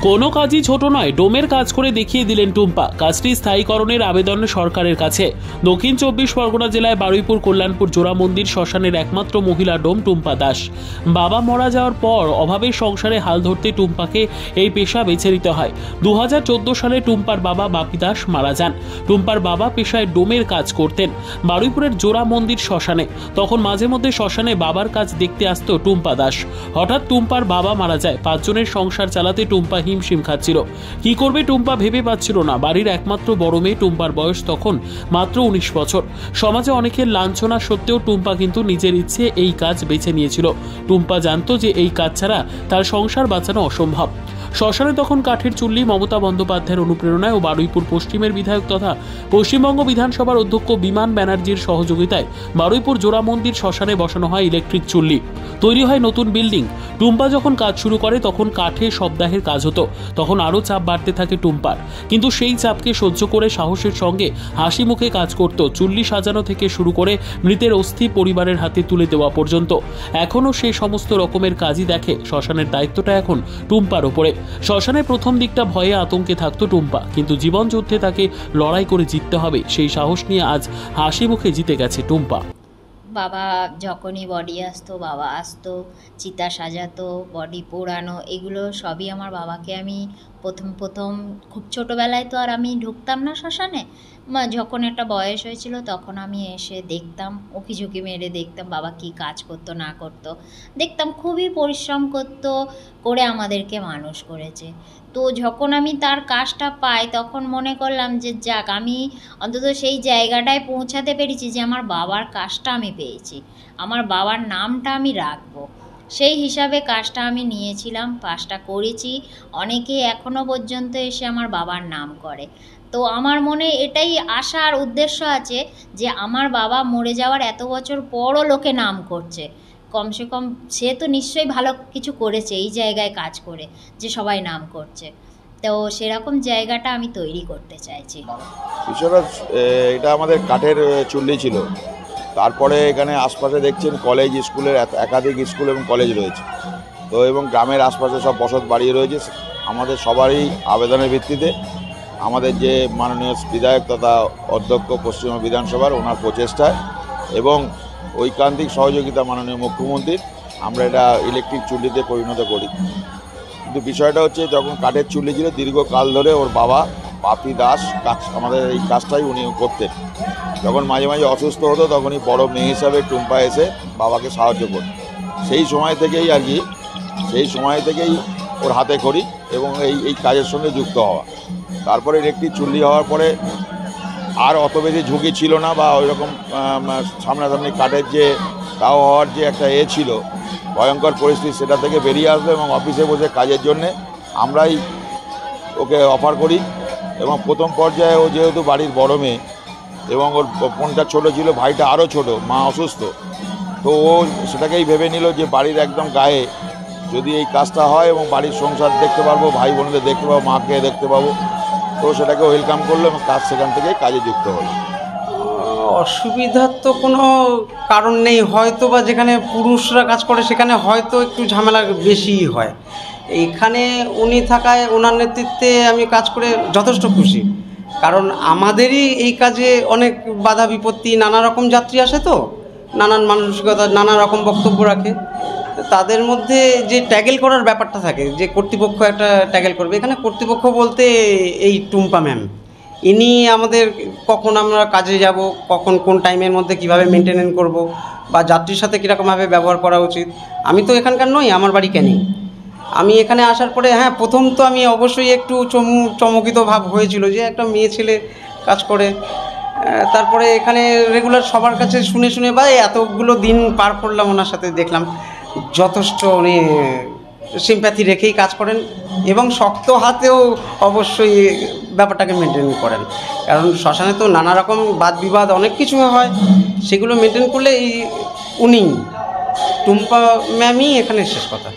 কোনো কাজই ছোট নয়, ডোমের কাজ করে দেখিয়ে দিলেন টুম্পা। কাজটি স্থায়ীকরণের আবেদন সরকারের কাছে। দক্ষিণ 24 পরগনা জেলায় বারুইপুর কল্যাণপুর জোড়া মন্দির শ্মশানের একমাত্র মহিলা ডোম টুম্পা দাস। বাবা মারা যাওয়ার পর অভাবের সংসারে হাল ধরতে টুম্পাকে এই পেশা বেছে নিতে হয়। 2014 সালে টুম্পার বাবা বাপি দাস মারা যান। টুম্পার বাবা পেশায় ডোমের কাজ করতেন বারুইপুরের জোড়া মন্দির শ্মশানে। তখন মাঝে মধ্যে শ্মশানে বাবার কাজ দেখতে আসতো টুম্পা দাস। হঠাৎ টুম্পার বাবা মারা যায়। 5 জনের সংসার চালাতে টুম্পা হিমশিম খাচ্ছিল। কি করবে টুম্পা ভেবে পাচ্ছিল না। বাড়ির একমাত্র বড় মেয়ে টুম্পার বয়স তখন মাত্র 19 বছর। সমাজে অনেকের লাঞ্ছনা সত্ত্বেও টুম্পা কিন্তু নিজের ইচ্ছে এই কাজ বেছে নিয়েছিল। টুম্পা জানতো যে এই কাজ ছাড়া তার সংসার বাঁচানো অসম্ভব। শ্মশানে তখন কাঠের চুল্লি। মমতা বন্দ্যোপাধ্যায়ের অনুপ্রেরণায় ও বারুইপুর পশ্চিমের বিধায়ক তথা পশ্চিমবঙ্গ বিধানসভার অধ্যক্ষ বিমান ব্যানার্জির সহযোগিতায় বারুইপুর জোড়া মন্দির শ্মশানে বসানো হয় ইলেকট্রিক চুল্লি। তৈরি হয় নতুন বিল্ডিং। টুম্পা যখন কাজ শুরু করে তখন কাঠে সপ্তাহের কাজ হতো। তখন আরও চাপ বাড়তে থাকে টুম্পার, কিন্তু সেই চাপকে সহ্য করে সাহসের সঙ্গে হাসি মুখে কাজ করত। চুল্লি সাজানো থেকে শুরু করে মৃতের অস্থি পরিবারের হাতে তুলে দেওয়া পর্যন্ত এখনও সে সমস্ত রকমের কাজই দেখে। শ্মশানের দায়িত্বটা এখন টুম্পার ওপরে। শ্মশানে প্রথম দিকটা ভয়ে আতঙ্কে থাকতো টুম্পা, কিন্তু জীবন যুদ্ধে তাকে লড়াই করে জিততে হবে, সেই সাহস নিয়ে আজ হাসি মুখে জিতে গেছে টুম্পা। বাবা যখনই বডি আসতো, বাবা আসতো, চিতা সাজাতো, বডি পোড়ানো, এগুলো সবই আমার বাবাকে আমি প্রথম খুব ছোটোবেলায় তো আর আমি ঢুকতাম না শ্মশানে। যখন একটা বয়স হয়েছিল তখন আমি এসে দেখতাম, উঁকি ঝুঁকি মেরে দেখতাম বাবা কী কাজ করতো না করতো। দেখতাম খুবই পরিশ্রম করতো, করে আমাদেরকে মানুষ করেছে। তো যখন আমি তার কাজটা পাই তখন মনে করলাম যে যাক, আমি অন্তত সেই জায়গাটায় পৌঁছাতে পেরেছি যে আমার বাবার কাজটা আমি পেয়েছি, আমার বাবার নামটা আমি রাখবো। সেই হিসাবে কাজটা আমি নিয়েছিলাম, কাজটা করেছি। অনেকে এখনও পর্যন্ত এসে আমার বাবার নাম করে। তো আমার মনে এটাই আশা আর উদ্দেশ্য আছে যে আমার বাবা মরে যাওয়ার এত বছর পরও লোকে নাম করছে। কমসে কম সে তো নিশ্চয়ই ভালো কিছু করেছে এই জায়গায় কাজ করে, যে সবাই নাম করছে। তো সেরকম জায়গাটা আমি তৈরি করতে চাইছি। এটা আমাদের কাঠের চুল্লি ছিল। তারপরে এখানে আশপাশে দেখছেন কলেজ স্কুলের একাধিক স্কুল এবং কলেজ রয়েছে। তো এবং গ্রামের আশপাশে সব বসত বাড়ি রয়েছে। আমাদের সবারই আবেদনের ভিত্তিতে আমাদের যে মাননীয় বিধায়ক তথা অধ্যক্ষ পশ্চিমবঙ্গ বিধানসভার, ওনার প্রচেষ্টায় এবং ঐকান্তিক সহযোগিতা মাননীয় মুখ্যমন্ত্রীর, আমরা এটা ইলেকট্রিক চুল্লিতে পরিণত করি। কিন্তু বিষয়টা হচ্ছে, যখন কাঠের চুল্লি ছিল দীর্ঘকাল ধরে ওর বাবা বাপি দাস আমাদের এই কাজটাই উনি করতেন। যখন মাঝে মাঝে অসুস্থ হতো তখনই বড় মেয়ে হিসাবে টুম্পা এসে বাবাকে সাহায্য করত। সেই সময় থেকেই ওর হাতে খড়ি এবং এই কাজের সঙ্গে যুক্ত হওয়া। তারপরে ইলেকট্রিক চুল্লি হওয়ার পরে আর অত বেশি ঝুঁকি ছিল না, বা ওইরকম সামনাসামনি কাঠের যে তাও হওয়ার যে একটা ছিল ভয়ঙ্কর পরিস্থিতি, সেটা থেকে বেরিয়ে আসবে এবং অফিসে বসে কাজের জন্যে আমরাই ওকে অফার করি। এবং প্রথম পর্যায়ে ও যেহেতু বাড়ির বড় মেয়ে এবং ওর বোনটা ছোটো ছিল, ভাইটা আরও ছোট, মা অসুস্থ, তো ও সেটাকেই ভেবে নিল যে বাড়ির একদম গায়ে যদি এই কাজটা হয় এবং বাড়ির সংসার দেখতে পারবো, ভাই বোনদের দেখতে পাবো, মাকে দেখতে পাবো, তো সেটাকে ওয়েলকাম করলো এবং কাজ সেখান থেকেই কাজে যুক্ত হলো। অসুবিধার তো কোনো কারণ নেই, হয়তো বা যেখানে পুরুষরা কাজ করে সেখানে হয়তো একটু ঝামেলা বেশিই হয়। এইখানে উনি থাকায়, ওনার নেতৃত্বে আমি কাজ করে যথেষ্ট খুশি। কারণ আমাদেরই এই কাজে অনেক বাধা বিপত্তি, নানা রকম যাত্রী আসে, তো নানান মানসিকতা, নানা রকম বক্তব্য রাখে। তাদের মধ্যে যে ট্যাগেল করার ব্যাপারটা থাকে, যে কর্তৃপক্ষ একটা ট্যাগেল করবে, এখানে কর্তৃপক্ষ বলতে এই টুম্পা ম্যাম, ইনি আমাদের কখন আমরা কাজে যাব, কখন কোন টাইমের মধ্যে কিভাবে মেনটেনেন্স করব, বা যাত্রীর সাথে কীরকমভাবে ব্যবহার করা উচিত। আমি তো এখানকার নই, আমার বাড়ি ক্যানিং। আমি এখানে আসার পরে প্রথম তো আমি অবশ্যই একটু চমকিত ভাব হয়েছিল যে একটা মেয়ে ছেলে কাজ করে। তারপরে এখানে রেগুলার সবার কাছে শুনে বা এতগুলো দিন পার করলাম ওনার সাথে, দেখলাম যথেষ্ট উনি সিম্প্যাথি রেখেই কাজ করেন এবং শক্ত হাতেও অবশ্যই ব্যাপারটাকে মেনটেন করেন। কারণ শ্মশানে তো নানা রকম বাদ বিবাদ অনেক কিছু হয়, সেগুলো মেনটেন করলে উনি টুম্পা ম্যামই এখানে শেষ কথা।